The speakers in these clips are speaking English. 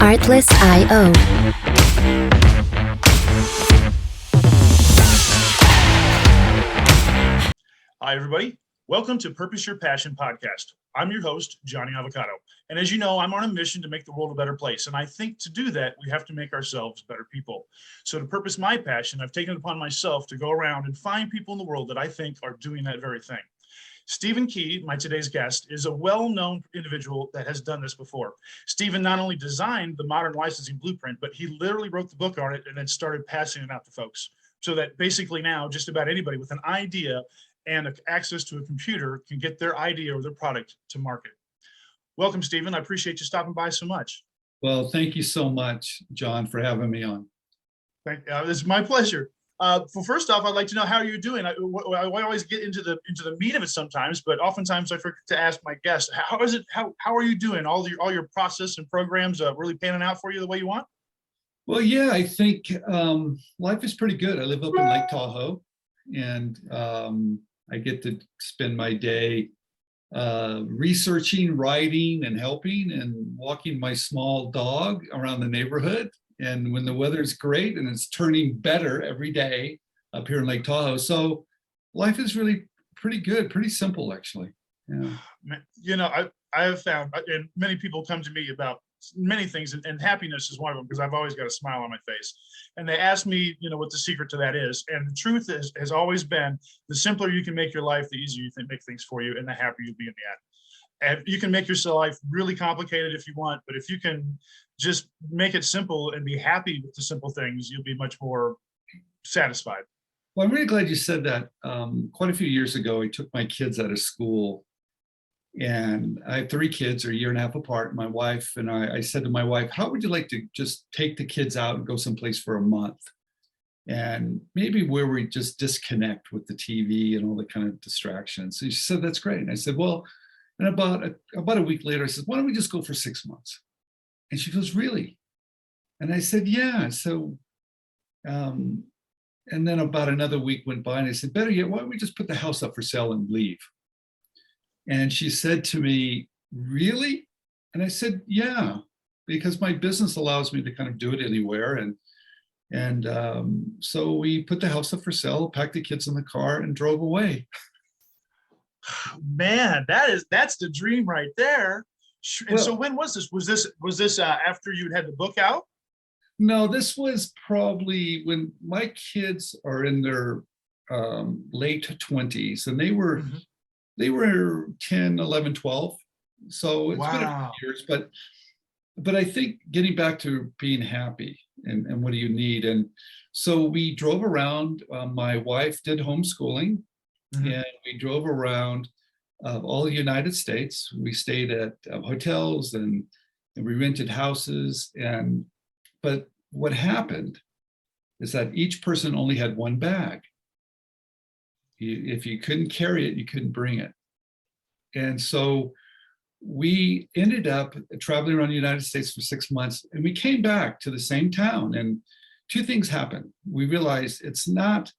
Artlist.io. Hi, everybody. Welcome to Purpose Your Passion podcast. I'm your host, JohnE.Avocado. And as you know, I'm on a mission to make the world a better place. And I think to do that, we have to make ourselves better people. So to purpose my passion, I've taken it upon myself to go around and find people in the world that I think are doing that very thing. Stephen Key, my today's guest, is a well-known individual that has done this before. Stephen not only designed the modern licensing blueprint, but he literally wrote the book on it and then started passing it out to folks. So that basically now just about anybody with an idea and access to a computer can get their idea or their product to market. Welcome, Stephen. I appreciate you stopping by so much. Well, thank you so much, John, for having me on. It's my pleasure. Well, first off, I'd like to know how you're doing. I always get into the meat of it sometimes, but oftentimes I forget to ask my guests, how is it? How are you doing? All your process and programs really panning out for you the way you want? Well, yeah, I think life is pretty good. I live up in Lake Tahoe, and I get to spend my day researching, writing, and helping, and walking my small dog around the neighborhood. And when the weather's great, and it's turning better every day up here in Lake Tahoe. So life is really pretty good, pretty simple, actually. Yeah. You know, I have found, and many people come to me about many things, and happiness is one of them, because I've always got a smile on my face. And they ask me, you know, what the secret to that is. And the truth has always been, the simpler you can make your life, the easier you can make things for you, and the happier you'll be in the end. And you can make your life really complicated if you want, but if you can just make it simple and be happy with the simple things, you'll be much more satisfied. Well, I'm really glad you said that. Quite a few years ago, I took my kids out of school, and I have 3 kids, are a year and a half apart. My wife and I said to my wife, how would you like to just take the kids out and go someplace for a month? And maybe where we just disconnect with the TV and all the kind of distractions. So she said, that's great. And I said, well, and about a week later, I said, why don't we just go for 6 months? And she goes, really? And I said, yeah. So, and then about another week went by, and I said, better yet, why don't we just put the house up for sale and leave? And she said to me, really? And I said, yeah, because my business allows me to kind of do it anywhere. And so we put the house up for sale, packed the kids in the car, and drove away. Man, that's the dream right there. And Well, so when was this? Was this after you'd had the book out? no, this was probably when my kids are in their late 20s, and they were 10, 11, 12. So it's been a few years, but I think getting back to being happy and what do you need? And so we drove around. My wife did homeschooling, and we drove around all the United States. We stayed at hotels, and we rented houses. But what happened is that each person only had one bag. If you couldn't carry it, you couldn't bring it. And so we ended up traveling around the United States for 6 months, and we came back to the same town, and 2 things happened. We realized it's not,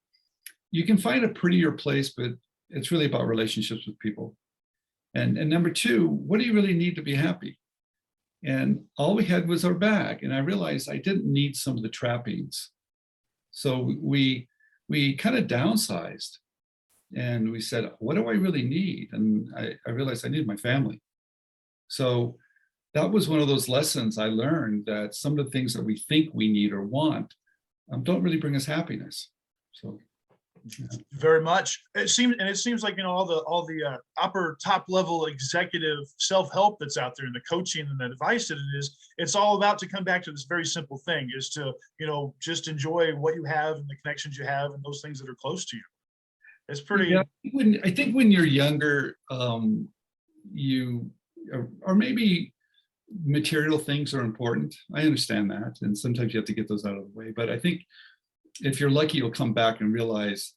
you can find a prettier place, but it's really about relationships with people. And number 2, what do you really need to be happy? And all we had was our bag. And I realized I didn't need some of the trappings. So we kind of downsized, and we said, what do I really need? And I realized I needed my family. So that was one of those lessons I learned, that some of the things that we think we need or want don't really bring us happiness. So. Yeah. Very much. It seems like, you know, all the upper top level executive self-help that's out there, and the coaching and the advice that it is, it's all about to come back to this very simple thing, is to, you know, just enjoy what you have and the connections you have and those things that are close to you. It's pretty. Yeah, I think when you're younger, you or maybe material things are important. I understand that, and sometimes you have to get those out of the way. But I think if you're lucky, you'll come back and realize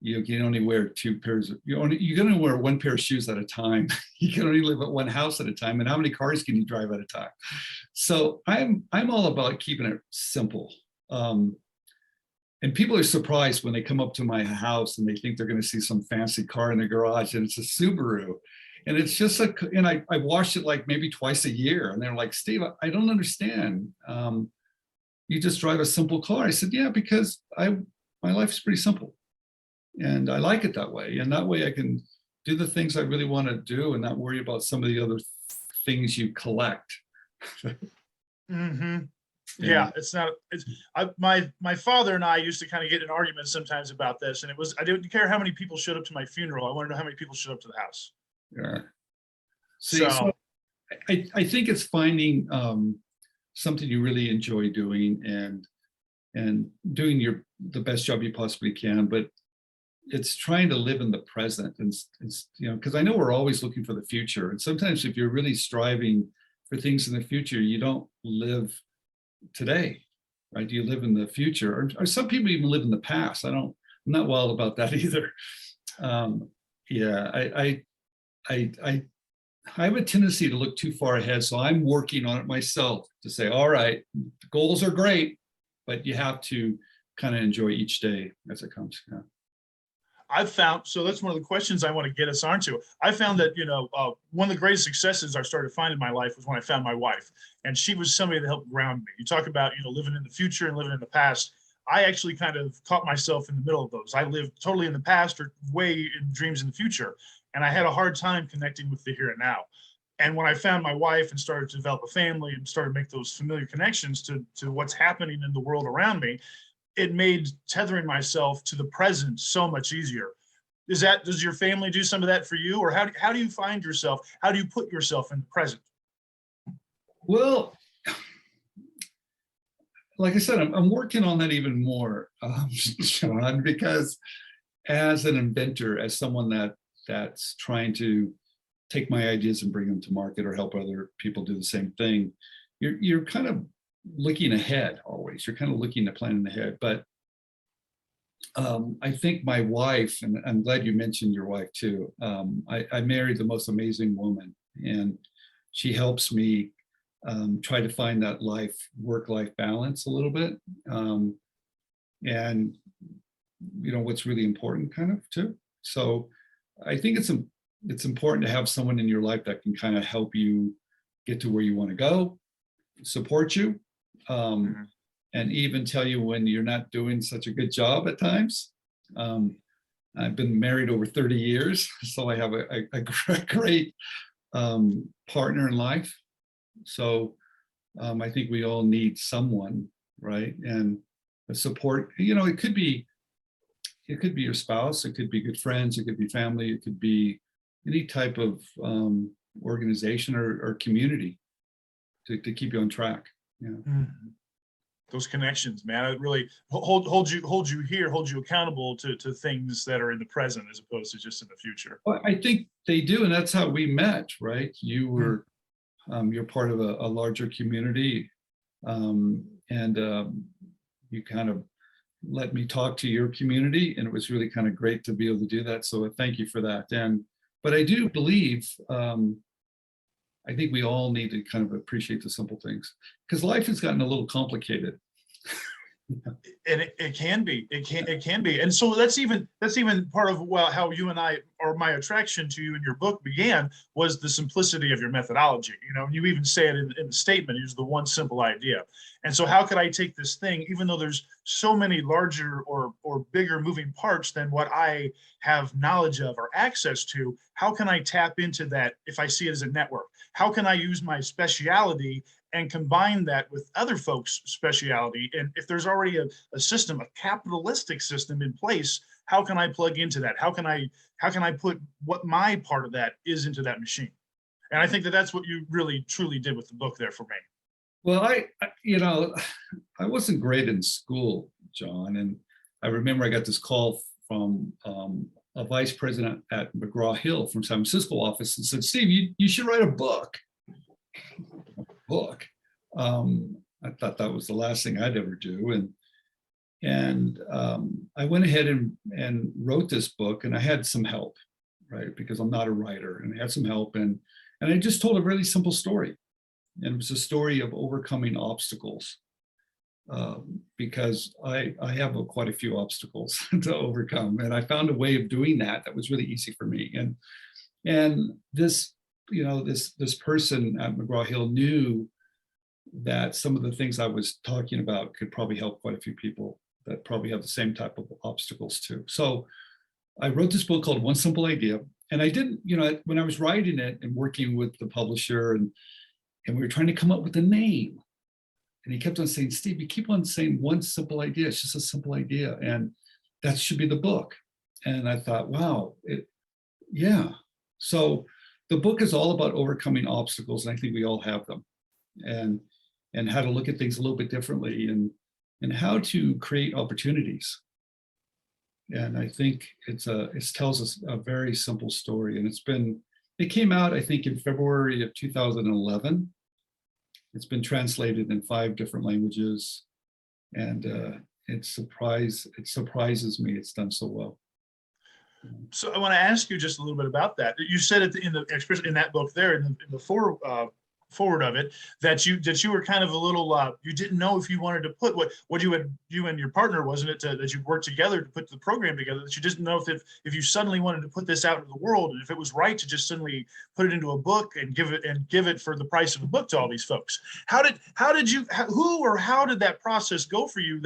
you can only wear 2 pairs. You can only wear 1 pair of shoes at a time. You can only live at one house at a time. And how many cars can you drive at a time? So I'm all about keeping it simple. And people are surprised when they come up to my house and they think they're going to see some fancy car in the garage, and it's a Subaru. And it's just like, and I washed it like maybe twice a year. And they're like, Steve, I don't understand. You just drive a simple car. I said, yeah, because my life is pretty simple. And I like it that way. And that way I can do the things I really want to do and not worry about some of the other things you collect. Mm-hmm. Yeah, it's not. My father and I used to kind of get in arguments sometimes about this, and I didn't care how many people showed up to my funeral. I wanted to know how many people showed up to the house. Yeah. So I think it's finding something you really enjoy doing and doing the best job you possibly can, but it's trying to live in the present and because I know we're always looking for the future, and sometimes if you're really striving for things in the future, you don't live today, right? You live in the future, or some people even live in the past. I'm not wild about that either. Yeah, I have a tendency to look too far ahead, so I'm working on it myself to say, all right, the goals are great, but you have to kind of enjoy each day as it comes. Yeah. So that's one of the questions I want to get us onto. I found that, one of the greatest successes I started finding in my life was when I found my wife, and she was somebody that helped ground me. You talk about, living in the future and living in the past. I actually kind of caught myself in the middle of those. I lived totally in the past or way in dreams in the future. And I had a hard time connecting with the here and now. And when I found my wife and started to develop a family and started to make those familiar connections to what's happening in the world around me, it made tethering myself to the present so much easier. Does your family do some of that for you? Or how do you find yourself? How do you put yourself in the present? Well, like I said, I'm working on that even more, John, because as an inventor, as someone that's trying to take my ideas and bring them to market or help other people do the same thing, you're kind of looking ahead always. You're kind of looking at planning ahead. But I think my wife, and I'm glad you mentioned your wife too. I married the most amazing woman, and she helps me try to find that work-life balance a little bit. And what's really important kind of too. So I think it's important to have someone in your life that can kind of help you get to where you want to go, support you, and even tell you when you're not doing such a good job at times. I've been married over 30 years, so I have a great partner in life. So I think we all need someone, right? And the support, it could be your spouse, it could be good friends, it could be family, it could be any type of organization or community to keep you on track. Yeah. Mm-hmm. Those connections, man, it really holds you accountable to things that are in the present as opposed to just in the future. Well, I think they do, and that's how we met, right? You were you're part of a larger community, and you kind of let me talk to your community, and it was really kind of great to be able to do that. So thank you for that. But I do believe, I think we all need to kind of appreciate the simple things, because life has gotten a little complicated. And it can be, and so that's even part of how you and I, or my attraction to you in your book began, was the simplicity of your methodology. You even say it in the statement, is the one simple idea. And so how could I take this thing, even though there's so many larger or bigger moving parts than what I have knowledge of or access to, how can I tap into that if I see it as a network? How can I use my speciality and combine that with other folks' speciality? And if there's already a system, a capitalistic system in place, how can I plug into that? How can I put what my part of that is into that machine? And I think that's what you really truly did with the book there for me. Well, I wasn't great in school, John, and I remember I got this call from a vice president at McGraw-Hill from San Francisco office and said, Steve, you should write a book. I thought that was the last thing I'd ever do, and I went ahead and wrote this book, and I had some help, right? Because I'm not a writer, and I had some help, and I just told a really simple story, and it was a story of overcoming obstacles, because I have quite a few obstacles to overcome, and I found a way of doing that was really easy for me, And this, this person at McGraw-Hill knew that some of the things I was talking about could probably help quite a few people that probably have the same type of obstacles too. So I wrote this book called One Simple Idea. And I didn't, when I was writing it and working with the publisher, and we were trying to come up with a name. And he kept on saying, Steve, you keep on saying one simple idea. It's just a simple idea. And that should be the book. And I thought, wow, yeah. So the book is all about overcoming obstacles. And I think we all have them. And how to look at things a little bit differently, and how to create opportunities. And I think it tells us a very simple story. And it came out, I think, in February of 2011. It's been translated in 5 different languages. And it surprises me it's done so well. So I want to ask you just a little bit about that. You said it especially in that book there, in the forward of it, that you were kind of a little you didn't know if you wanted to put what you and your partner, wasn't it, that you worked together to put the program together, that you didn't know if you suddenly wanted to put this out into the world, and if it was right to just suddenly put it into a book and give it for the price of a book to all these folks. How did that process go for you,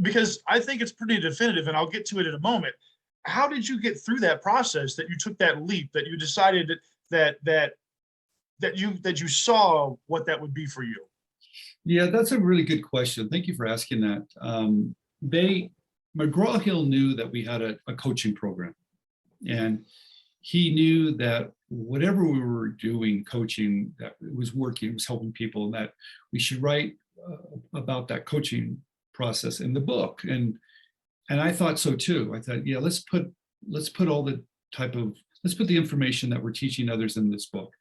because I think it's pretty definitive, and I'll get to it in a moment. How did you get through that process, that you took that leap, that you decided that you saw what that would be for you? Yeah, that's a really good question. Thank you for asking that. McGraw-Hill knew that we had a coaching program, and he knew that whatever we were doing, coaching, that it was working, it was helping people, and that we should write about that coaching process in the book. And I thought so too. I thought, yeah, let's put the information that we're teaching others in this book.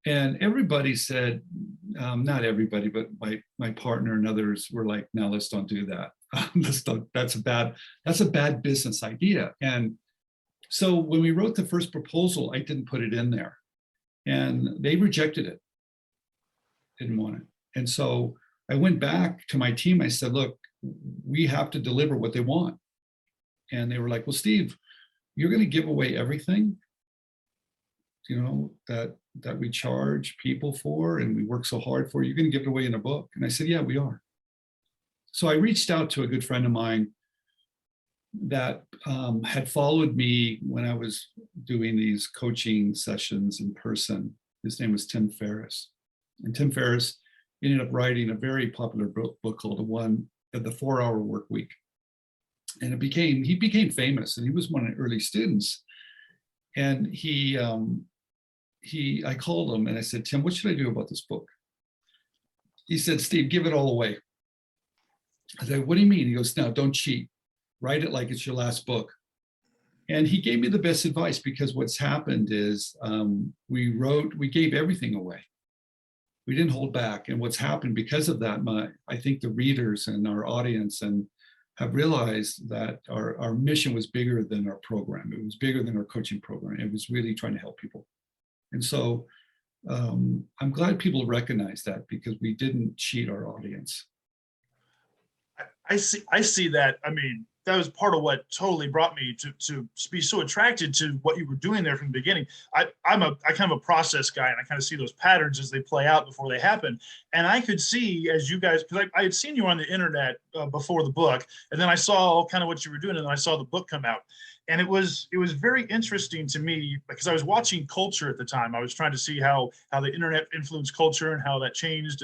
And everybody said, not everybody, but my partner and others were like, no, let's don't do that. That's a bad business idea. And so when we wrote the first proposal, I didn't put it in there, and they rejected it, didn't want it. And so I went back to my team. I said, look, we have to deliver what they want. And they were like, well, Steve, you're going to give away everything, that we charge people for and we work so hard for. You're going to give it away in a book. And I said, yeah, we are. So I reached out to a good friend of mine that had followed me when I was doing these coaching sessions in person. His name was Tim Ferriss. And Tim Ferriss ended up writing a very popular book called The 4-Hour Work Week. And he became famous, and he was one of the early students. And I called him and I said, Tim, what should I do about this book? He said, Steve, give it all away. I said, what do you mean? He goes, no, don't cheat. Write it like it's your last book. And he gave me the best advice, because what's happened is we gave everything away. We didn't hold back. And what's happened because of that, I think the readers and our audience have realized that our mission was bigger than our program. It was bigger than our coaching program. It was really trying to help people. And so I'm glad people recognize that, because we didn't cheat our audience. I see that. I mean, that was part of what totally brought me to be so attracted to what you were doing there from the beginning. I'm kind of a process guy, and I kind of see those patterns as they play out before they happen. And I could see, as you guys, because I had seen you on the internet before the book, and then I saw kind of what you were doing, and then I saw the book come out. And it was very interesting to me, because I was watching culture at the time. I was trying to see how the internet influenced culture and how that changed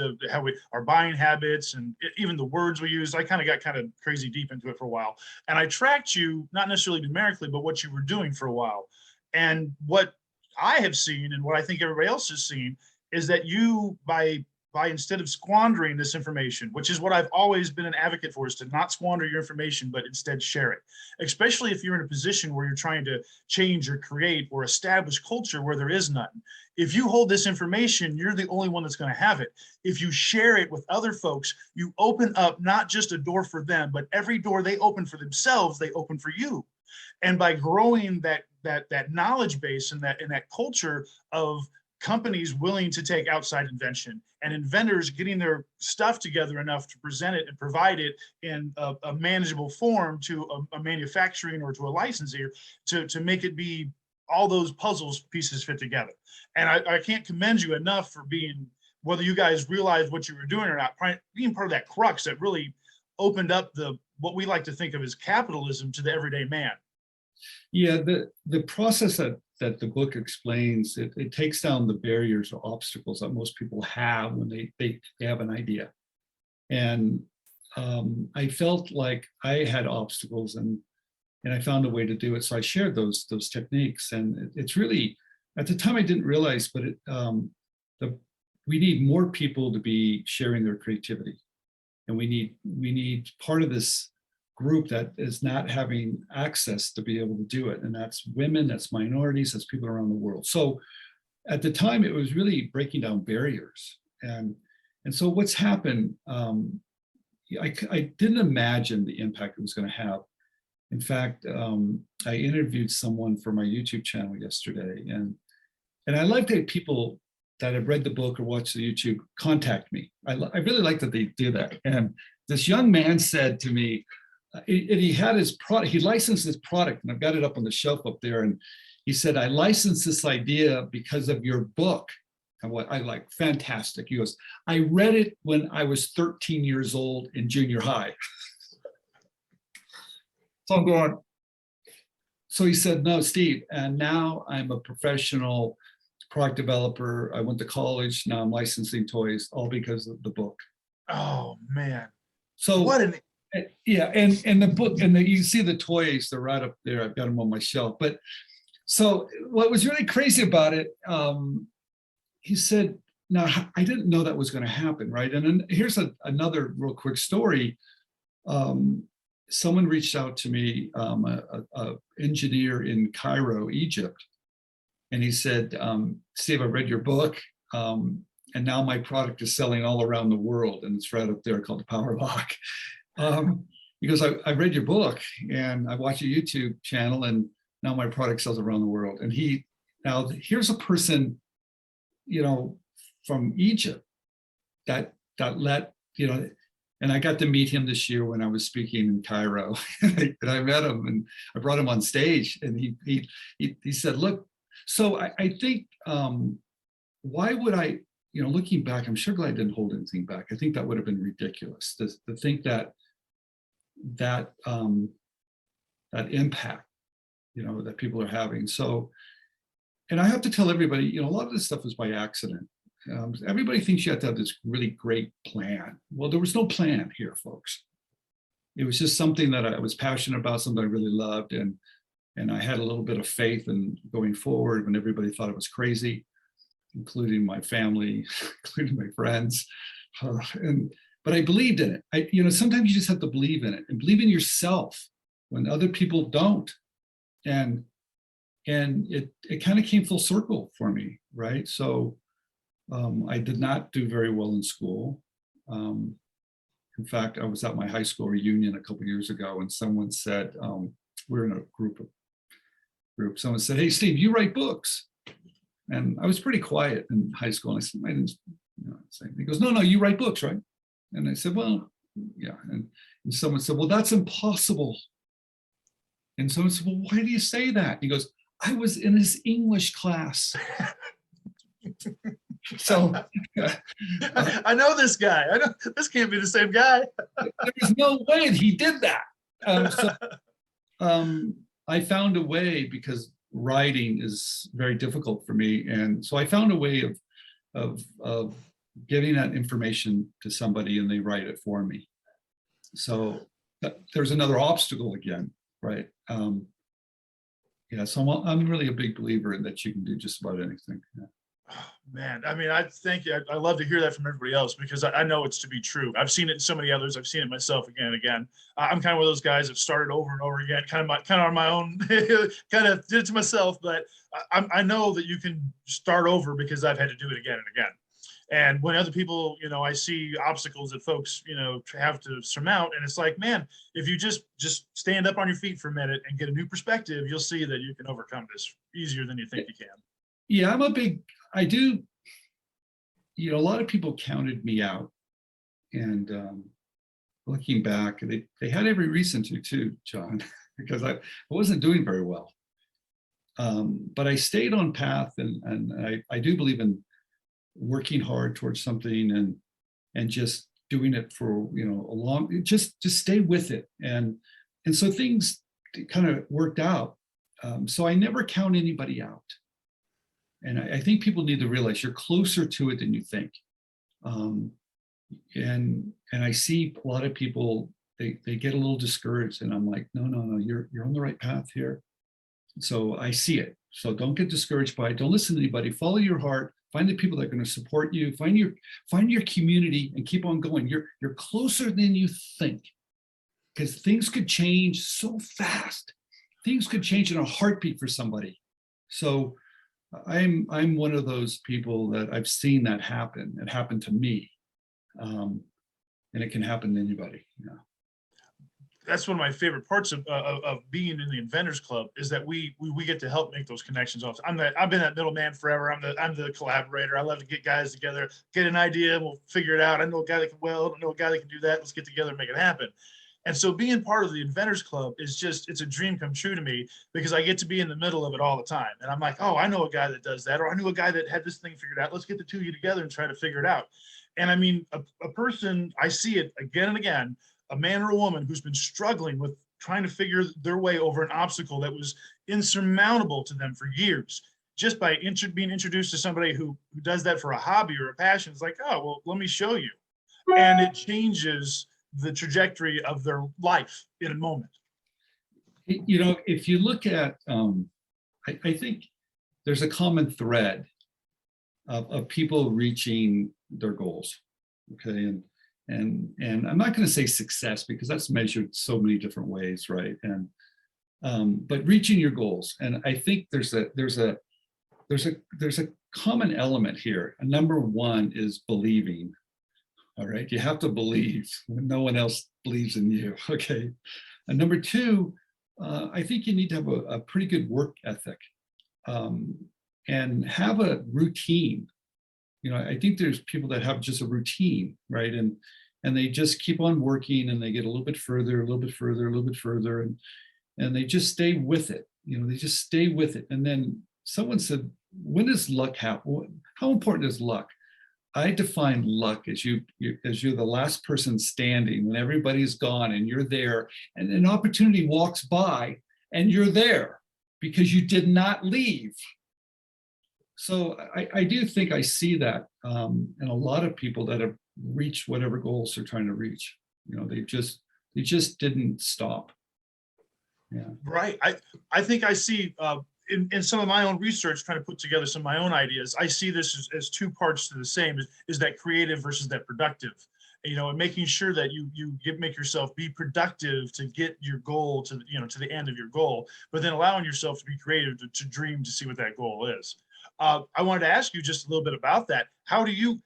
our buying habits and even the words we used. I kind of got crazy deep into it for a while. And I tracked you, not necessarily numerically, but what you were doing for a while. And what I have seen, and what I think everybody else has seen, is that you, by instead of squandering this information, which is what I've always been an advocate for, is to not squander your information, but instead share it. Especially if you're in a position where you're trying to change or create or establish culture where there is none. If you hold this information, you're the only one that's going to have it. If you share it with other folks, you open up not just a door for them, but every door they open for themselves, they open for you. And by growing that knowledge base and that culture of companies willing to take outside invention, and inventors getting their stuff together enough to present it and provide it in a manageable form to a manufacturing or to a licensor to make it be all those puzzles pieces fit together. And I can't commend you enough for being, whether you guys realized what you were doing or not, being part of that crux that really opened up what we like to think of as capitalism to the everyday man. Yeah, the process that the book explains, it takes down the barriers or obstacles that most people have when they have an idea. And I felt like I had obstacles, and I found a way to do it. So I shared those techniques, and it's really, at the time I didn't realize, but we need more people to be sharing their creativity, and we need part of this group that is not having access to be able to do it, and that's women, that's minorities, that's people around the world. So at the time, it was really breaking down barriers, and so what's happened. I didn't imagine the impact it was going to have. In fact, I interviewed someone for my YouTube channel yesterday, and I like that people that have read the book or watched the YouTube contact me. I really like that they do that. And this young man said to me, he had his product, he licensed his product, and I've got it up on the shelf up there. And he said, I licensed this idea because of your book. And what I like, fantastic. He goes, I read it when I was 13 years old in junior high. So I'm going, so he said, no, Steve, and now I'm a professional product developer. I went to college, now I'm licensing toys, all because of the book. Oh man. So what an yeah, and the book, and you see the toys, they're right up there. I've got them on my shelf. But so what was really crazy about it, he said, now I didn't know that was going to happen, right? And then here's another real quick story. Someone reached out to me, a engineer in Cairo, Egypt, and he said, Steve, I read your book, and now my product is selling all around the world, and it's right up there called the Power Lock. He goes, I read your book, and I watch your YouTube channel, and now my product sells around the world. And now here's a person, from Egypt that let, and I got to meet him this year when I was speaking in Cairo, and I met him, and I brought him on stage, and he said, look, so I think, why would I, looking back, I'm sure glad I didn't hold anything back. I think that would have been ridiculous to think that impact, that people are having. So, and I have to tell everybody, a lot of this stuff is by accident. Everybody thinks you have to have this really great plan. Well, there was no plan here, folks. It was just something that I was passionate about, something I really loved, and I had a little bit of faith in going forward when everybody thought it was crazy, including my family, including my friends. But I believed in it. Sometimes you just have to believe in it and believe in yourself when other people don't. And it kind of came full circle for me, right? So I did not do very well in school. In fact, I was at my high school reunion a couple of years ago, and someone said, we're in a group. Someone said, hey, Steve, you write books. And I was pretty quiet in high school. And I said, I didn't say anything. He goes, no, you write books, right? And I said, well, yeah. And someone said, well, that's impossible. And someone said, well, why do you say that? He goes, I was in his English class. So I know this guy. I know this can't be the same guy. There's no way he did that. I found a way, because writing is very difficult for me, and so I found a way of getting that information to somebody, and they write it for me. So there's another obstacle again, right? Yeah, so I'm really a big believer in that you can do just about anything. Yeah. Oh, man, I mean, I thank you. I love to hear that from everybody else, because I know it's to be true. I've seen it in so many others. I've seen it myself again and again. I'm kind of one of those guys that started over and over again, kind of on my own, kind of did it to myself. But I know that you can start over, because I've had to do it again and again. And when other people, I see obstacles that folks, have to surmount, and it's like, man, if you just stand up on your feet for a minute and get a new perspective, you'll see that you can overcome this easier than you think you can. Yeah, I do, a lot of people counted me out, and looking back, they had every reason to too, John, because I wasn't doing very well. But I stayed on path, and I do believe in working hard towards something and just doing it for, you know, a long, just stay with it. And so things kind of worked out. So I never count anybody out. And I think people need to realize you're closer to it than you think. And I see a lot of people, they get a little discouraged, and I'm like, no, you're on the right path here. So I see it. So don't get discouraged by it. Don't listen to anybody. Follow your heart. Find the people that are going to support you. Find your community and keep on going. You're closer than you think, because things could change so fast. Things could change in a heartbeat for somebody. So I'm one of those people that I've seen that happen. It happened to me, and it can happen to anybody. Yeah. That's one of my favorite parts of being in the Inventors Club, is that we get to help make those connections. Also, I've been that middleman forever. I'm the collaborator. I love to get guys together, get an idea, and we'll figure it out. I know a guy that can weld. I know a guy that can do that. Let's get together and make it happen. And so being part of the Inventors Club is it's a dream come true to me, because I get to be in the middle of it all the time. And I'm like, oh, I know a guy that does that, or I knew a guy that had this thing figured out. Let's get the two of you together and try to figure it out. And I mean, a person, I see it again and again, a man or a woman who's been struggling with trying to figure their way over an obstacle that was insurmountable to them for years. Just by being introduced to somebody who does that for a hobby or a passion, it's like, oh, well, let me show you. And it changes the trajectory of their life in a moment. You know, if you look at, I think there's a common thread of people reaching their goals. Okay, and I'm not going to say success, because that's measured so many different ways, right? And but reaching your goals, and I think there's a common element here. And number one is believing. All right, you have to believe when no one else believes in you. Okay, and number two, I think you need to have a pretty good work ethic, and have a routine. You know, I think there's people that have just a routine, right? And they just keep on working, and they get a little bit further, a little bit further, a little bit further, and they just stay with it. You know, they just stay with it. And then someone said, when does luck happen? How important is luck? I define luck as you're the last person standing when everybody's gone, and you're there, and an opportunity walks by, and you're there because you did not leave. So I do think I see that in a lot of people that have reached whatever goals they're trying to reach. You know, they just didn't stop. Yeah. Right. I think I see in some of my own research, trying to put together some of my own ideas, I see this as two parts to the same, is that creative versus that productive. You know, and making sure that you make yourself be productive to get your goal to the end of your goal, but then allowing yourself to be creative to dream, to see what that goal is. I wanted to ask you just a little bit about that. How do you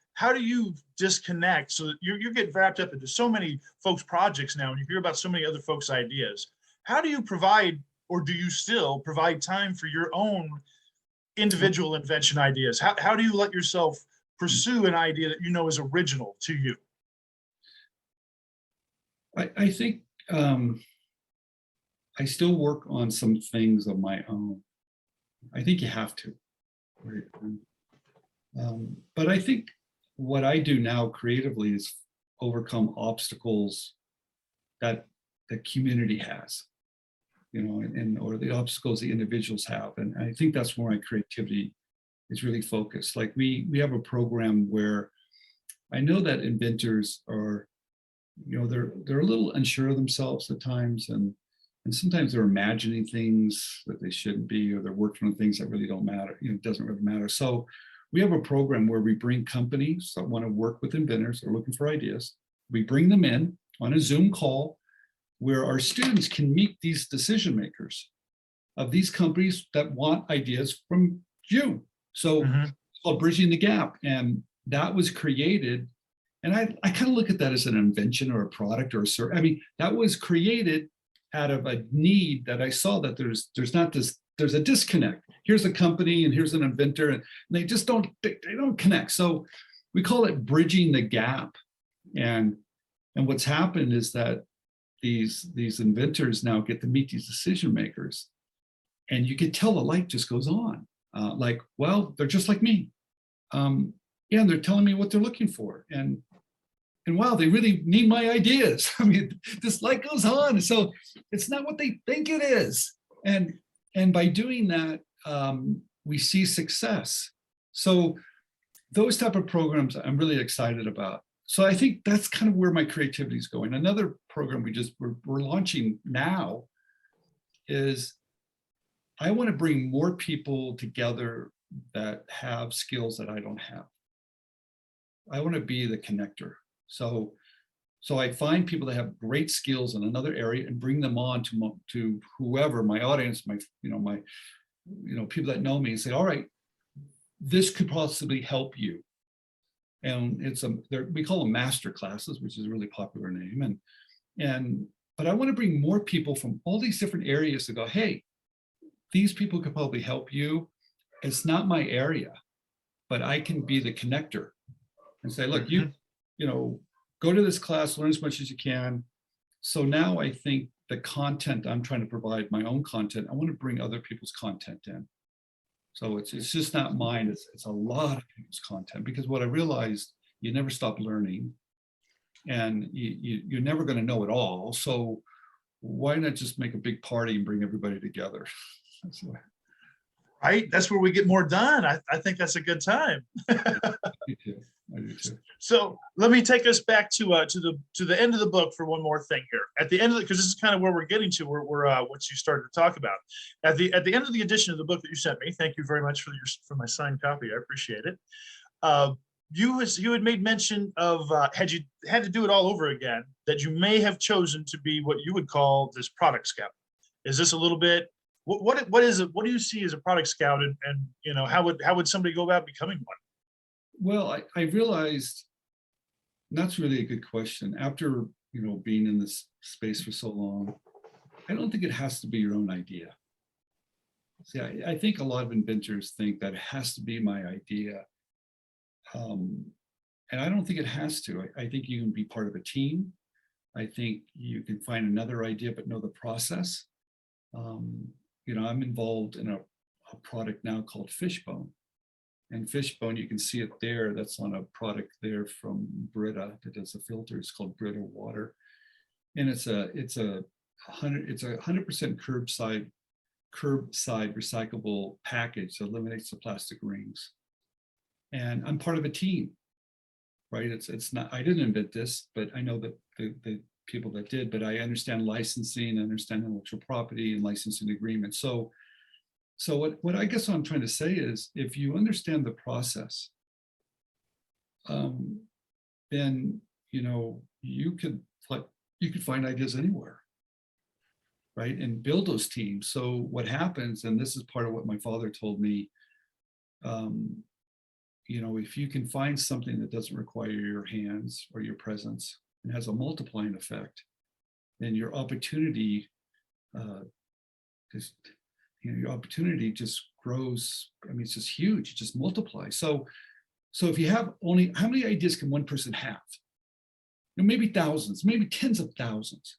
disconnect, so that you're getting wrapped up into so many folks' projects now, and you hear about so many other folks' ideas? How do you provide, or do you still provide time for your own individual invention ideas? How do you let yourself pursue an idea that you know is original to you? I think I still work on some things of my own. I think you have to. Right? But I think what I do now creatively is overcome obstacles that the community has, you know, or the obstacles the individuals have. And I think that's where my creativity is really focused. Like we have a program where I know that inventors are, you know, they're a little unsure of themselves at times, and sometimes they're imagining things that they shouldn't be, or they're working on things that really don't matter. You know, it doesn't really matter. So we have a program where we bring companies that want to work with inventors or looking for ideas. We bring them in on a Zoom call where our students can meet these decision makers of these companies that want ideas from you. So it's called Bridging the Gap. And that was created. And I kind of look at that as an invention or a product or a service. I mean, that was created out of a need that I saw, that there's a disconnect. Here's a company and here's an inventor, and they just don't connect. So we call it Bridging the Gap. And what's happened is that these inventors now get to meet these decision makers, and you could tell the light just goes on. Like, well, they're just like me. Yeah, and they're telling me what they're looking for. And wow, they really need my ideas. I mean, this light goes on. So it's not what they think it is. And by doing that, we see success. So those type of programs I'm really excited about. So I think that's kind of where my creativity is going. Another program we're launching now is I want to bring more people together that have skills that I don't have. I want to be the connector. So I find people that have great skills in another area and bring them on to whoever, my audience, my people that know me, and say, all right, this could possibly help you. And we call them master classes, which is a really popular name. But I want to bring more people from all these different areas to go, hey, these people could probably help you. It's not my area, but I can be the connector and say, look, you go to this class, learn as much as you can. So now I think the content I'm trying to provide, my own content, I want to bring other people's content in. So it's just not mine. It's a lot of people's content, because what I realized, you never stop learning, and you're never going to know it all. So why not just make a big party and bring everybody together? Right, that's where we get more done. I think that's a good time. I do too. So let me take us back to the end of the book for one more thing here. At the end of it, because this is kind of where we're getting to, we're what you started to talk about. At the end of the edition of the book that you sent me, thank you very much for my signed copy. I appreciate it. You had made mention of had you had to do it all over again, that you may have chosen to be what you would call this product scout. Is this a little bit? What is it? What do you see as a product scout, and how would somebody go about becoming one? Well, I realized that's really a good question. After being in this space for so long, I don't think it has to be your own idea. See, I think a lot of inventors think that it has to be my idea, and I don't think it has to. I think you can be part of a team. I think you can find another idea but know the process. I'm involved in a product now called Fishbone. And Fishbone, you can see it there. That's on a product there from Brita that does a filter. It's called Brita Water, and it's a 100% curbside recyclable package that eliminates the plastic rings. And I'm part of a team, right? It's not. I didn't invent this, but I know that the people that did. But I understand licensing, I understand intellectual property and licensing agreements. So what I guess what I'm trying to say is, if you understand the process, then you could find ideas anywhere, right? And build those teams. So what happens, and this is part of what my father told me, if you can find something that doesn't require your hands or your presence and has a multiplying effect, then your opportunity your opportunity just grows. I mean, it's just huge. It just multiplies. So if you have only, how many ideas can one person have? Maybe thousands, maybe tens of thousands.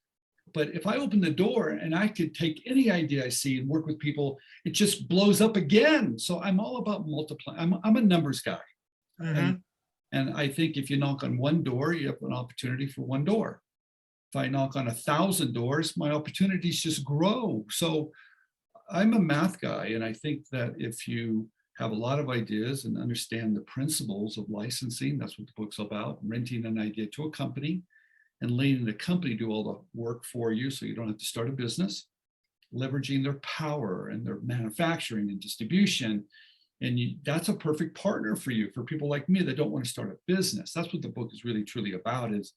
But if I open the door and I could take any idea I see and work with people, it just blows up again. So I'm all about multiplying. I'm a numbers guy. Mm-hmm. And I think if you knock on one door, you have an opportunity for one door. If I knock on 1,000 doors, my opportunities just grow. So I'm a math guy, and I think that if you have a lot of ideas and understand the principles of licensing, that's what the book's about, renting an idea to a company and letting the company do all the work for you so you don't have to start a business, leveraging their power and their manufacturing and distribution. And that's a perfect partner for you, for people like me that don't want to start a business. That's what the book is really, truly about, is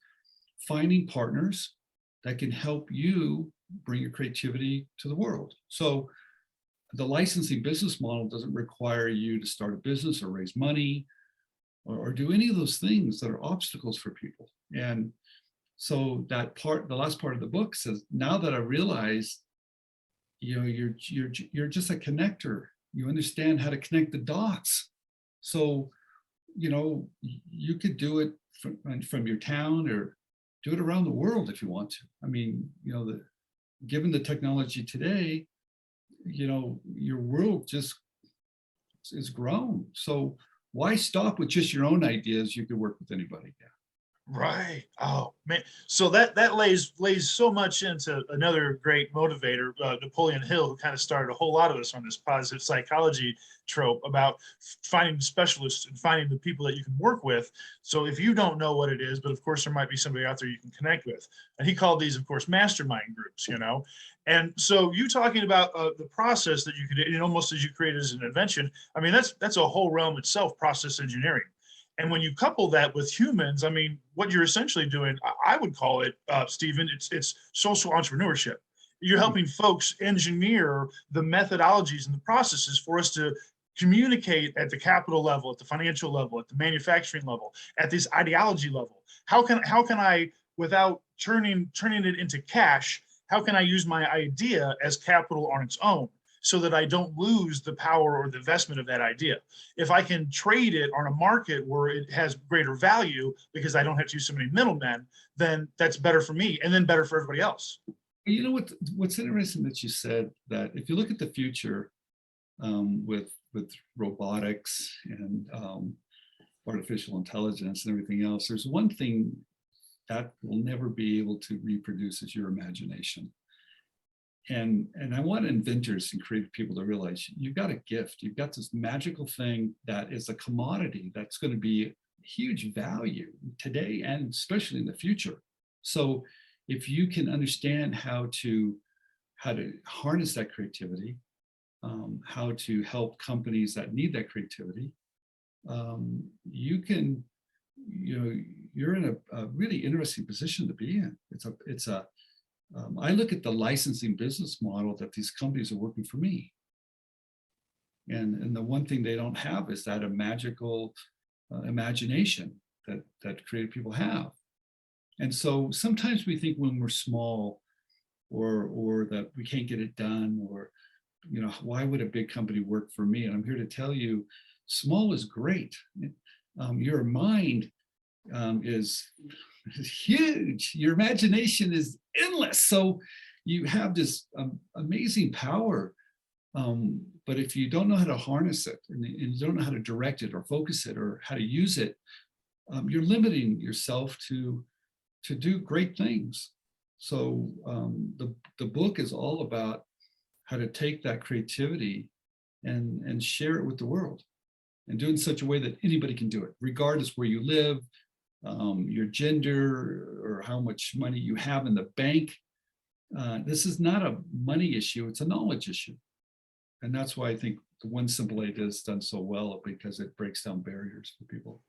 finding partners that can help you bring your creativity to the world. So the licensing business model doesn't require you to start a business or raise money or do any of those things that are obstacles for people. And so the last part of the book says, now that I realize, you're just a connector. You understand how to connect the dots. So, you could do it from your town or do it around the world if you want to. I mean, given the technology today, your world just is grown. So why stop with just your own ideas? You could work with anybody. Yeah. Right. Oh man. So that lays so much into another great motivator, Napoleon Hill, who kind of started a whole lot of this on this positive psychology trope about finding specialists and finding the people that you can work with. So if you don't know what it is, but of course there might be somebody out there you can connect with. And he called these, of course, mastermind groups. And so you talking about the process that you could, almost as you create as an invention. I mean, that's a whole realm itself, process engineering. And when you couple that with humans, I mean, what you're essentially doing, I would call it, Stephen, it's social entrepreneurship. You're helping folks engineer the methodologies and the processes for us to communicate at the capital level, at the financial level, at the manufacturing level, at this ideology level. How can I, without turning it into cash, how can I use my idea as capital on its own, so that I don't lose the power or the investment of that idea? If I can trade it on a market where it has greater value because I don't have to use so many middlemen, then that's better for me and then better for everybody else. You know what's interesting that you said that if you look at the future, with robotics and artificial intelligence and everything else, there's one thing that will never be able to reproduce is your imagination. And I want inventors and creative people to realize you've got a gift. You've got this magical thing that is a commodity that's going to be huge value today and especially in the future. So if you can understand how to harness that creativity, how to help companies that need that creativity, you can, you're in a really interesting position to be in. I look at the licensing business model that these companies are working for me. And the one thing they don't have is that a magical imagination that creative people have. And so sometimes we think when we're small or that we can't get it done, or, why would a big company work for me? And I'm here to tell you, small is great. Your mind is huge. Your imagination is endless. So you have this amazing power. But if you don't know how to harness it and you don't know how to direct it or focus it or how to use it, you're limiting yourself to do great things. So the book is all about how to take that creativity and share it with the world, and do it in such a way that anybody can do it, regardless where you live, your gender, or how much money you have in the bank. This is not a money issue, it's a knowledge issue. And that's why I think the One Simple Idea is done so well, because it breaks down barriers for people.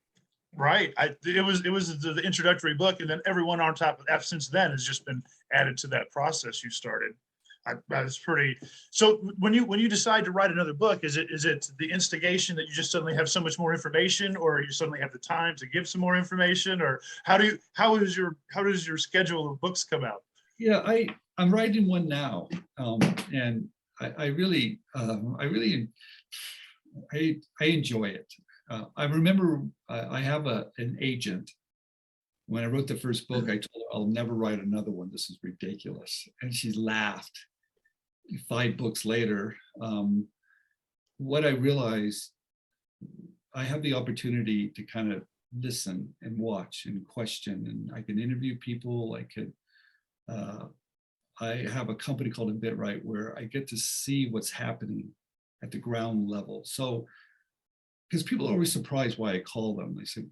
Right. It was the introductory book, and then everyone on top of that since then has just been added to that process you started. That's pretty. So when you decide to write another book, is it the instigation that you just suddenly have so much more information, or you suddenly have the time to give some more information, or how does your schedule of books come out? Yeah, I'm writing one now, and I really enjoy it. I remember I have an agent. When I wrote the first book, I told her I'll never write another one. This is ridiculous, and she laughed. 5 books later, what I realized, I have the opportunity to kind of listen and watch and question, and I can interview people. I have a company called Inventors where I get to see what's happening at the ground level. So, because people are always surprised why I call them. They say,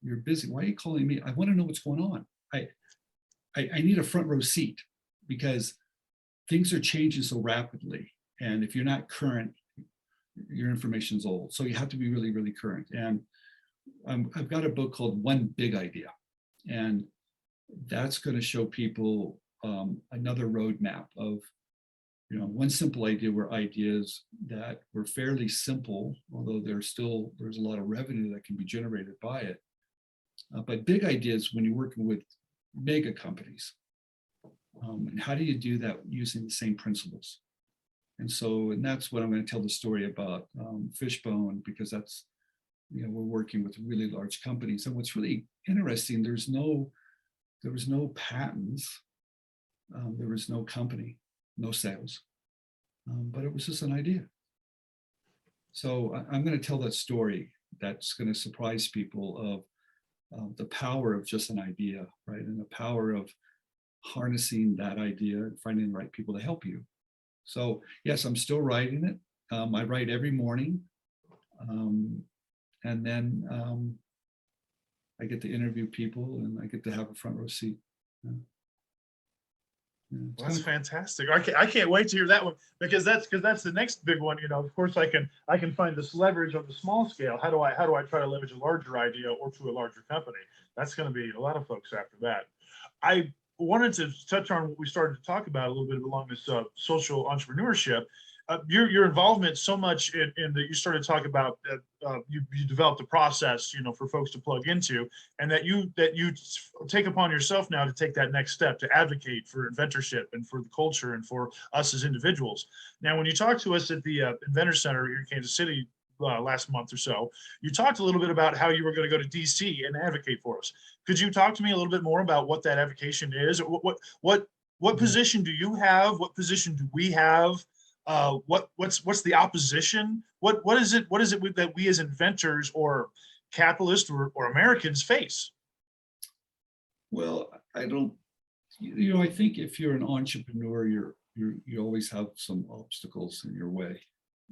you're busy. Why are you calling me? I want to know what's going on. I need a front row seat, because things are changing so rapidly. And if you're not current, your information's old. So you have to be really, really current. And I've got a book called One Big Idea. And that's going to show people another roadmap of, one simple idea were ideas that were fairly simple, although there's a lot of revenue that can be generated by it. But big ideas, when you're working with mega companies, and how do you do that using the same principles? And that's what I'm going to tell the story about Fishbone, because that's, we're working with really large companies. And what's really interesting, there was no patents, there was no company, no sales. but it was just an idea. So I'm going to tell that story that's going to surprise people of the power of just an idea, right? And the power of harnessing that idea and finding the right people to help you. So yes, I'm still writing it. I write every morning. And then I get to interview people and I get to have a front row seat. Yeah. Well, that's fantastic. I can't wait to hear that one, because that's the next big one. Of course, I can find this leverage on the small scale. How do I try to leverage a larger idea or to a larger company? That's going to be a lot of folks after that. I wanted to touch on what we started to talk about a little bit along this social entrepreneurship. Your involvement so much in that you started talking about that you developed a process, for folks to plug into, and that you take upon yourself now to take that next step to advocate for inventorship and for the culture and for us as individuals. Now, when you talked to us at the Inventor Center here in Kansas City last month or so, you talked a little bit about how you were going to go to DC and advocate for us. Could you talk to me a little bit more about what that advocation is? What position do you have? What position do we have? What's the opposition? What is it that we as inventors or capitalists or Americans face? Well, I don't, I think if you're an entrepreneur, you always have some obstacles in your way,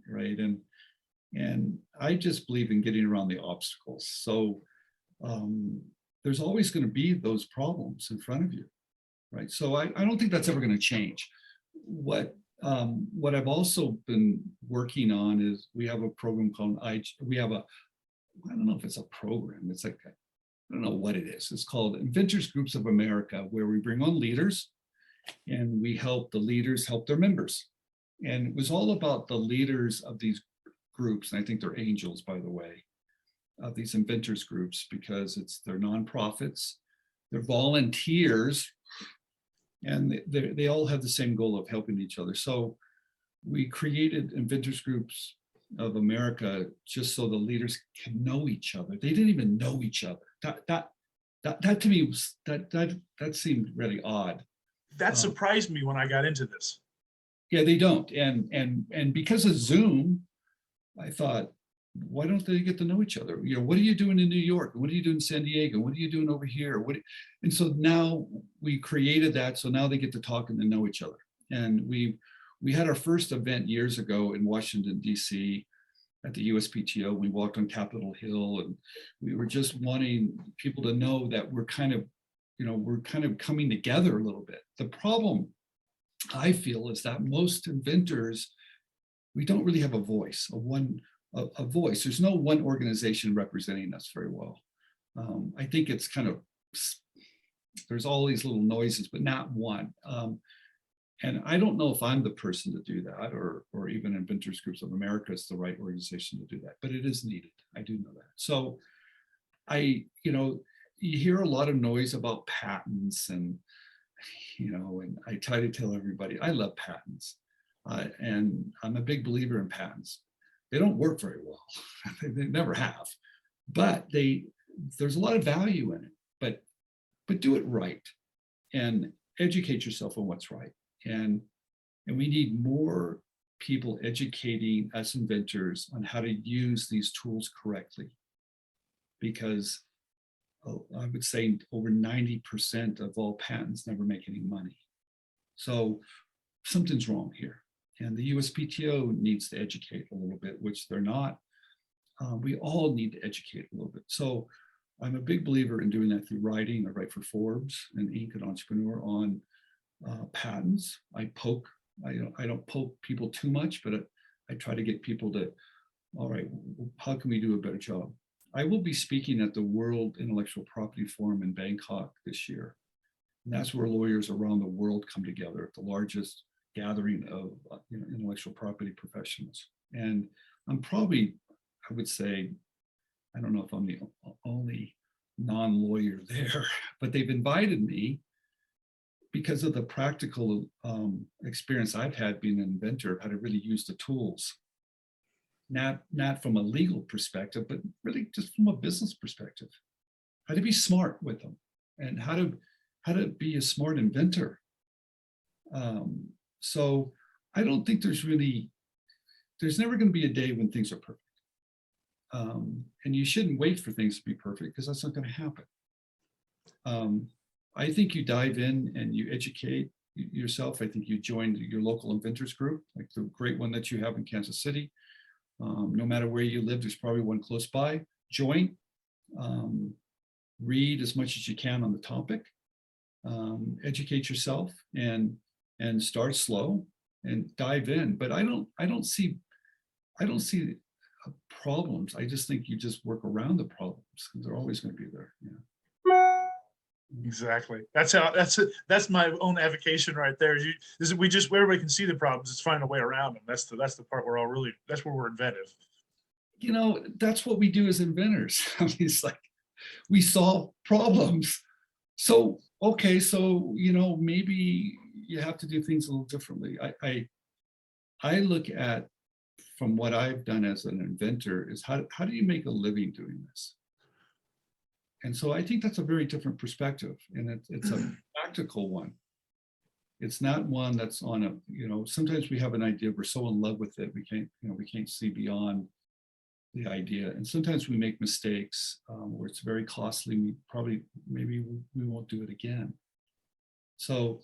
right? And I just believe in getting around the obstacles. So there's always going to be those problems in front of you, right? So I don't think that's ever going to change. What I've also been working on is we have a program called I don't know if it's a program. It's like, I don't know what it is. It's called Inventors Groups of America, where we bring on leaders and we help the leaders help their members. And it was all about the leaders of these groups. And I think they're angels, by the way, of these inventors groups, because they're nonprofits, they're volunteers, and they all have the same goal of helping each other. So we created Inventors Groups of America just so the leaders can know each other. They didn't even know each other. That to me was that seemed really odd. That surprised me when I got into this. Yeah, they don't. And because of Zoom, I thought, why don't they get to know each other? What are you doing in New York? What are you doing in San Diego? What are you doing over here? And so now we created that. So now they get to talk and to know each other. And we had our first event years ago in Washington, DC at the USPTO. We walked on Capitol Hill, and we were just wanting people to know that we're kind of coming together a little bit. The problem I feel is that most inventors, we don't really have a voice, a voice. There's no one organization representing us very well. I think it's kind of, there's all these little noises, but not one. And I don't know if I'm the person to do that, or even Inventors Groups of America is the right organization to do that, but it is needed. I do know that. So you hear a lot of noise about patents and I try to tell everybody, I love patents. And I'm a big believer in patents. They don't work very well. They never have, but there's a lot of value in it, but do it right and educate yourself on what's right. And we need more people educating us inventors on how to use these tools correctly, because I would say over 90% of all patents never make any money. So something's wrong here. And the USPTO needs to educate a little bit, which they're not. We all need to educate a little bit. So I'm a big believer in doing that through writing. I write for Forbes and Inc. and Entrepreneur on patents. I don't poke people too much, but I try to get people to, all right, how can we do a better job? I will be speaking at the World Intellectual Property Forum in Bangkok this year. And that's where lawyers around the world come together at the largest gathering of intellectual property professionals. And I'm probably, I would say, I don't know if I'm the only non-lawyer there, but they've invited me because of the practical experience I've had being an inventor, how to really use the tools, not from a legal perspective, but really just from a business perspective, how to be smart with them and how to be a smart inventor. So I don't think there's never going to be a day when things are perfect. And you shouldn't wait for things to be perfect, because that's not going to happen. I think you dive in and you educate yourself. I think you join your local inventors group, like the great one that you have in Kansas City. No matter where you live, there's probably one close by. Join, read as much as you can on the topic, educate yourself, and start slow and dive in. But I don't see problems. I just think you just work around the problems, because they're always going to be there. Yeah. Exactly. That's my own avocation right there. Everybody can see the problems. It's finding a way around them. That's the part where that's where we're inventive. That's what we do as inventors. I mean, it's like we solve problems. So, okay, so, maybe you have to do things a little differently. I look at, from what I've done as an inventor, is how do you make a living doing this? And so I think that's a very different perspective, and it's a practical one. It's not one that's on a, sometimes we have an idea, we're so in love with it, we can't see beyond the idea. And sometimes we make mistakes where it's very costly. Maybe we won't do it again. So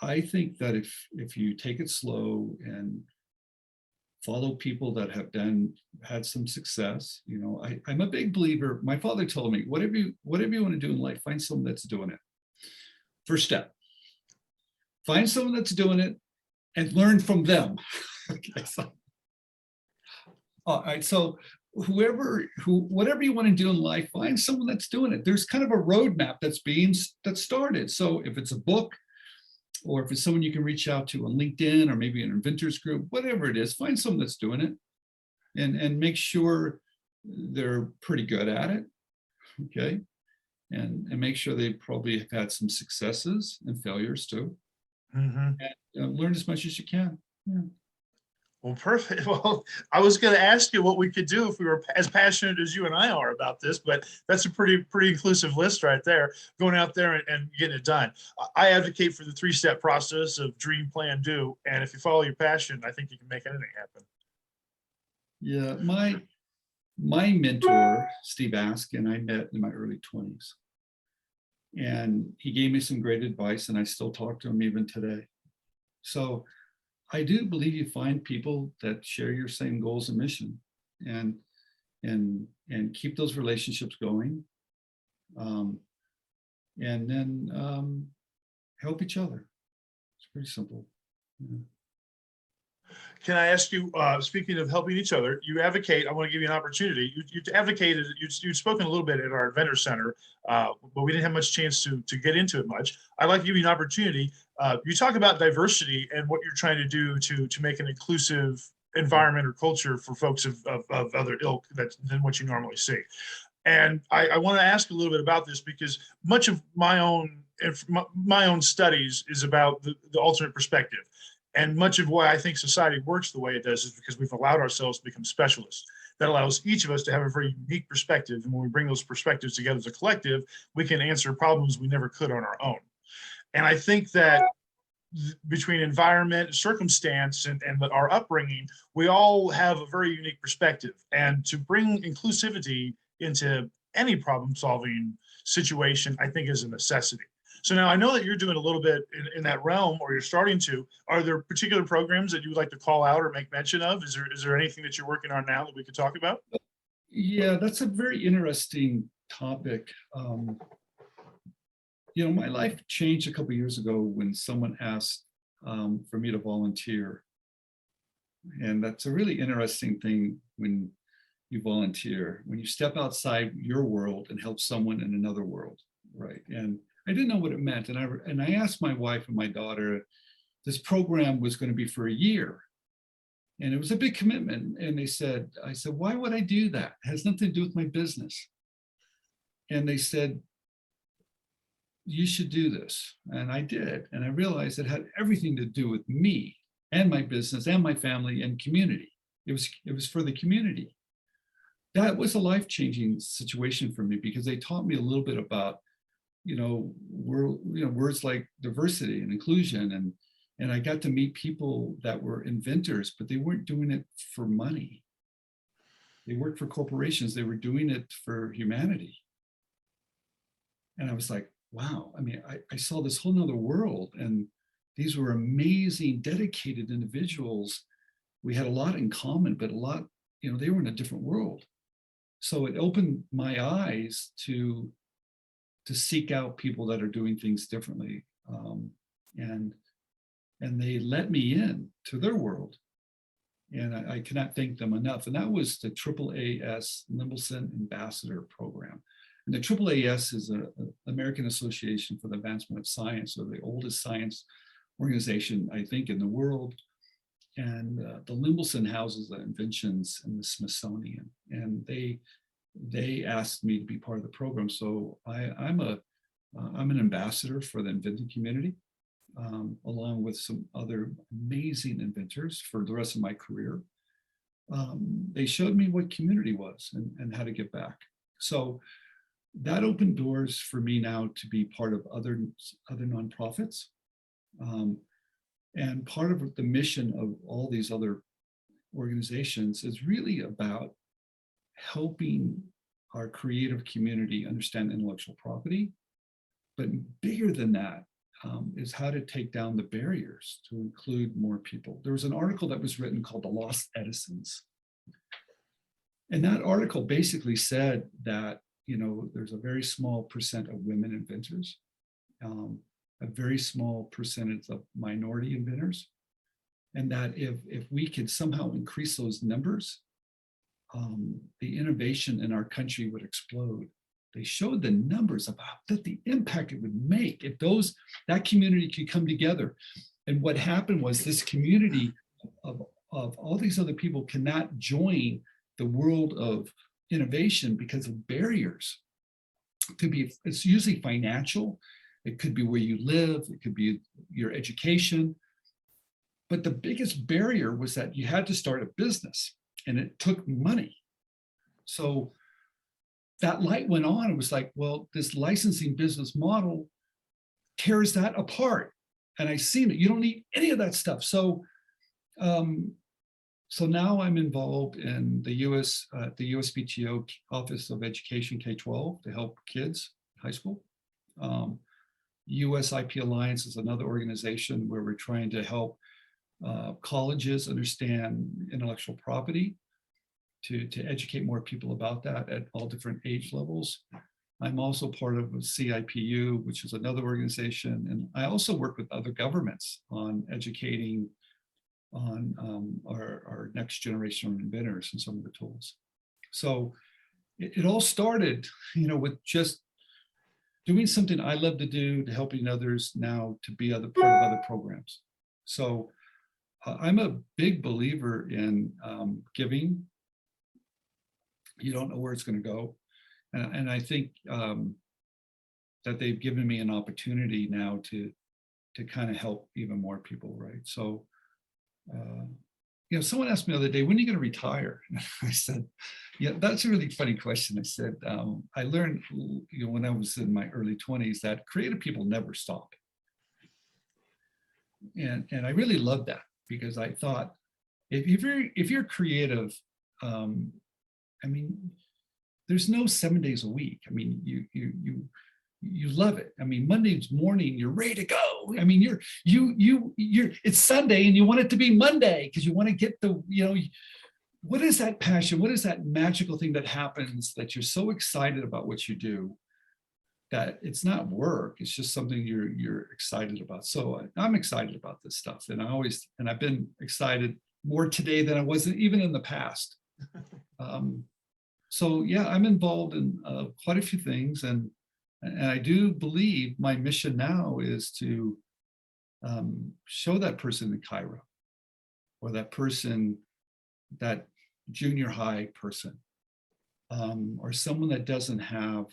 I think that if you take it slow and follow people that have had some success, I'm a big believer. My father told me, whatever you want to do in life, find someone that's doing it. First step, find someone that's doing it and learn from them. Okay, so, all right, so whatever you want to do in life, find someone that's doing it. There's kind of a roadmap that's started. So if it's a book, or if it's someone you can reach out to on LinkedIn, or maybe an inventors group, whatever it is, find someone that's doing it, and make sure they're pretty good at it, okay? And make sure they probably have had some successes and failures too. Mm-hmm. And learn as much as you can. Yeah. Well, perfect. Well, I was going to ask you what we could do if we were as passionate as you and I are about this, but that's a pretty inclusive list right there, going out there and getting it done. I advocate for the 3-step process of dream, plan, do. And if you follow your passion, I think you can make anything happen. Yeah, my mentor, Steve Askin, I met in my early 20s. And he gave me some great advice, and I still talk to him even today. So I do believe you find people that share your same goals and mission, and keep those relationships going, and then help each other. It's pretty simple. Yeah. Can I ask you, speaking of helping each other, you advocate, I want to give you an opportunity. You advocated, you'd spoken a little bit at our Inventor Center, but we didn't have much chance to get into it much. I'd like to give you an opportunity. You talk about diversity and what you're trying to do to make an inclusive environment or culture for folks of other ilk than what you normally see. And I want to ask a little bit about this, because much of my own studies is about the alternate perspective. And much of why I think society works the way it does is because we've allowed ourselves to become specialists. That allows each of us to have a very unique perspective. And when we bring those perspectives together as a collective, we can answer problems we never could on our own. And I think that between environment, circumstance, and our upbringing, we all have a very unique perspective. And to bring inclusivity into any problem-solving situation, I think is a necessity. So now I know that you're doing a little bit in that realm, or you're starting to. Are there particular programs that you would like to call out or make mention of? Is there anything that you're working on now that we could talk about? Yeah, that's a very interesting topic. My life changed a couple of years ago when someone asked for me to volunteer. And that's a really interesting thing when you volunteer, when you step outside your world and help someone in another world, right? And I didn't know what it meant. And I asked my wife and my daughter, this program was going to be for a year. And it was a big commitment. And I said, why would I do that? It has nothing to do with my business. And they said, you should do this. And I did. And I realized it had everything to do with me and my business and my family and community. It was for the community. That was a life-changing situation for me, because they taught me a little bit about words like diversity and inclusion, And I got to meet people that were inventors, but they weren't doing it for money. They worked for corporations. They were doing it for humanity. And I was like, wow. I mean, I saw this whole nother world, and these were amazing, dedicated individuals. We had a lot in common, but a lot, they were in a different world. So it opened my eyes to seek out people that are doing things differently. And they let me in to their world. And I cannot thank them enough. And that was the AAAS Limbleson Ambassador Program. And the AAAS is an American Association for the Advancement of Science, or the oldest science organization, I think, in the world. And the Limbleson houses the inventions in the Smithsonian. And they asked me to be part of the program. So I'm an ambassador for the inventing community, along with some other amazing inventors for the rest of my career. They showed me what community was and how to give back. So that opened doors for me now to be part of other nonprofits. And part of the mission of all these other organizations is really about helping our creative community understand intellectual property. But bigger than that is how to take down the barriers to include more people. There was an article that was written called The Lost Edisons. And that article basically said that, there's a very small percent of women inventors, a very small percentage of minority inventors. And that if we could somehow increase those numbers, the innovation in our country would explode. They showed the numbers about the impact it would make if that community could come together. And what happened was this community of all these other people cannot join the world of innovation because of barriers. It's usually financial. It could be where you live. It could be your education. But the biggest barrier was that you had to start a business, and it took money. So that light went on. It was like, well, this licensing business model tears that apart. And I seen it. You don't need any of that stuff. So now I'm involved in the USPTO Office of Education K-12 to help kids in high school. US IP Alliance is another organization where we're trying to help colleges understand intellectual property, to educate more people about that at all different age levels. I'm also part of CIPU, which is another organization. And I also work with other governments on educating on our next generation of inventors and some of the tools. So it all started, with just doing something I love to do, to helping others, now to be part of other programs. So I'm a big believer in giving. You don't know where it's going to go. And I think that they've given me an opportunity now to kind of help even more people, right? So, someone asked me the other day, when are you going to retire? I said, yeah, that's a really funny question. I said, I learned, when I was in my early 20s, that creative people never stop. And I really loved that, because I thought, if you're creative, there's no 7 days a week. You love it. Monday morning, you're ready to go. It's Sunday and you want it to be Monday because you want to get what is that passion? What is that magical thing that happens that you're so excited about what you do that it's not work? It's just something you're excited about. So I'm excited about this stuff. And I've been excited more today than I was even in the past. So yeah, I'm involved in quite a few things, and I do believe my mission now is to show that person in Cairo, or that person, that junior high person, or someone that doesn't have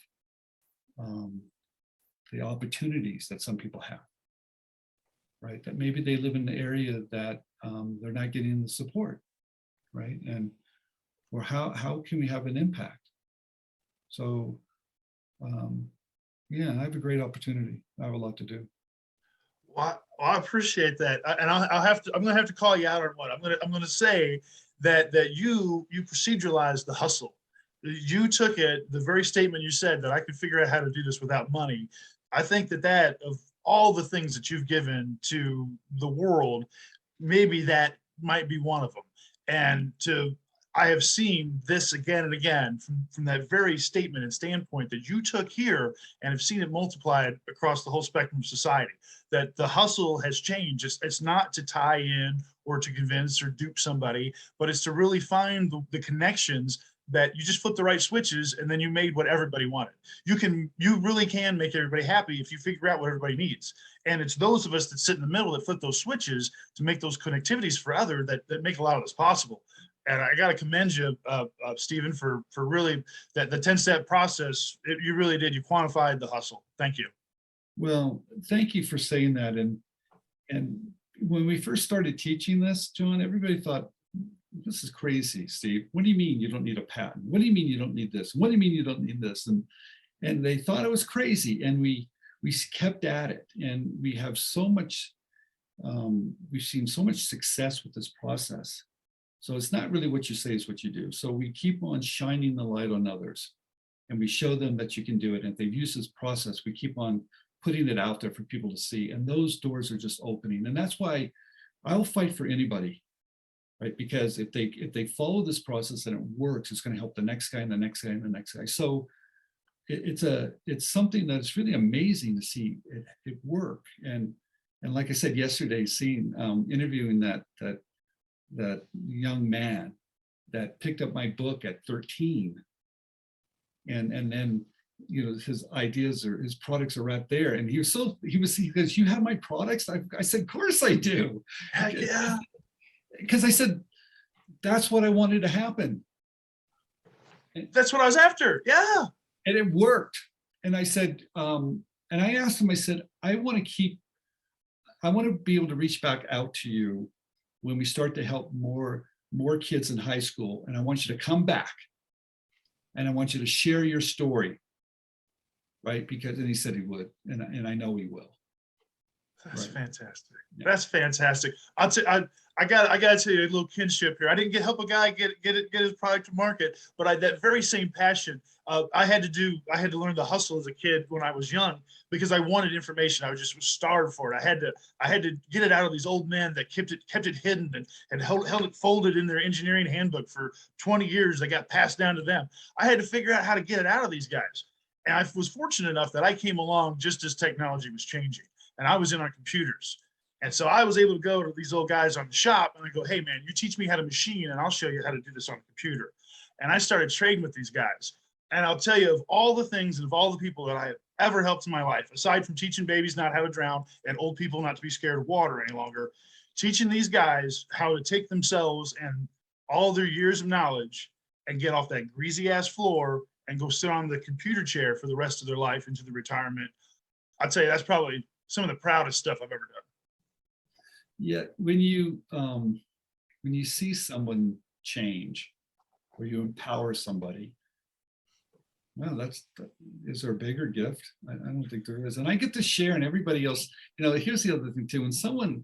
the opportunities that some people have, right? That maybe they live in an area that they're not getting the support, right? Or how can we have an impact? So, yeah, I have a great opportunity. I have a lot to do. I appreciate that. And I'm going to have to call you out on one. I'm going to say that you proceduralized the hustle. You took it, the very statement you said that I could figure out how to do this without money. I think that of all the things that you've given to the world, maybe that might be one of them. And I have seen this again and again from that very statement and standpoint that you took here, and have seen it multiplied across the whole spectrum of society, that the hustle has changed. It's not to tie in or to convince or dupe somebody, but it's to really find the connections that you just flip the right switches and then you made what everybody wanted. You really can make everybody happy if you figure out what everybody needs. And it's those of us that sit in the middle that flip those switches to make those connectivities for other that make a lot of this possible. And I got to commend you, Stephen, for really the 10-step process. You really did. You quantified the hustle. Thank you. Well, thank you for saying that. And when we first started teaching this, John, everybody thought, this is crazy, Steve. What do you mean you don't need a patent? What do you mean you don't need this? What do you mean you don't need this? And they thought it was crazy. And we kept at it. And we have so much, we've seen so much success with this process. So it's not really what you say is what you do. So we keep on shining the light on others, and we show them that you can do it. And if they've used this process, we keep on putting it out there for people to see. And those doors are just opening. And that's why I'll fight for anybody, right? Because if they follow this process and it works, it's going to help the next guy and the next guy and the next guy. So it's something that's really amazing to see it work. And like I said yesterday, interviewing that young man that picked up my book at 13, and then his ideas or his products are right there, and he goes, you have my products? I said, of course I do. Heck yeah. Because I said that's what I wanted to happen. That's what I was after. Yeah. And it worked. And I said, and I asked him, I said, I want to be able to reach back out to you when we start to help more kids in high school. And I want you to come back and I want you to share your story, right? And he said he would, and I know he will. That's right. Fantastic. Yeah. That's fantastic. I got to tell you a little kinship here. I didn't help a guy get his product to market, but that very same passion. I had to learn the hustle as a kid when I was young, because I wanted information. I was starved for it. I had to get it out of these old men that kept it hidden and held it folded in their engineering handbook for 20 years. That got passed down to them. I had to figure out how to get it out of these guys. And I was fortunate enough that I came along just as technology was changing, and I was in on computers. And so I was able to go to these old guys on the shop and I go, hey man, you teach me how to machine and I'll show you how to do this on a computer. And I started trading with these guys. And I'll tell you, of all the things and of all the people that I have ever helped in my life, aside from teaching babies not how to drown and old people not to be scared of water any longer, teaching these guys how to take themselves and all their years of knowledge and get off that greasy ass floor and go sit on the computer chair for the rest of their life into the retirement. I'd say that's probably some of the proudest stuff I've ever done. Yeah, when you see someone change, or you empower somebody, well, is there a bigger gift? I don't think there is. And I get to share, and everybody else, here's the other thing too. When someone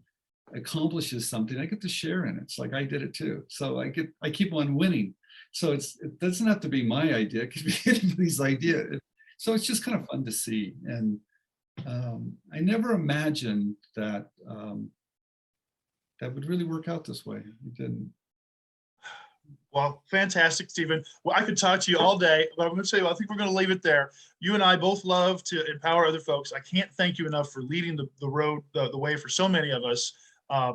accomplishes something, I get to share in it. It's like I did it too. So I keep on winning. So it doesn't have to be my idea. It could be anybody's idea. So it's just kind of fun to see. And I never imagined that that would really work out this way. It didn't. Well, fantastic, Stephen. Well, I could talk to you all day, but I'm going to say, I think we're going to leave it there. You and I both love to empower other folks. I can't thank you enough for leading the way for so many of us,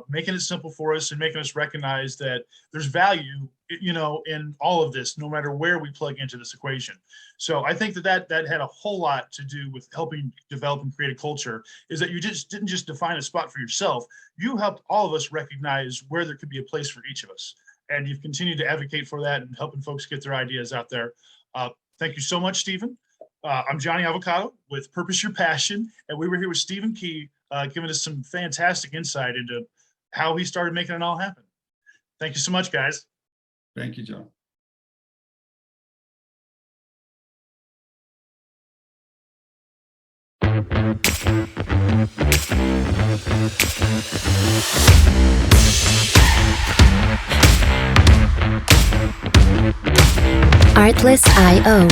making it simple for us and making us recognize that there's value, in all of this, no matter where we plug into this equation. So I think that had a whole lot to do with helping develop and create a culture, is that you didn't just define a spot for yourself. You helped all of us recognize where there could be a place for each of us. And you've continued to advocate for that and helping folks get their ideas out there. Thank you so much, Stephen. I'm JohnE.Avocado with Purpose Your Passion, and we were here with Stephen Key, giving us some fantastic insight into how he started making it all happen. Thank you so much, guys. Thank you, John. Artlist.io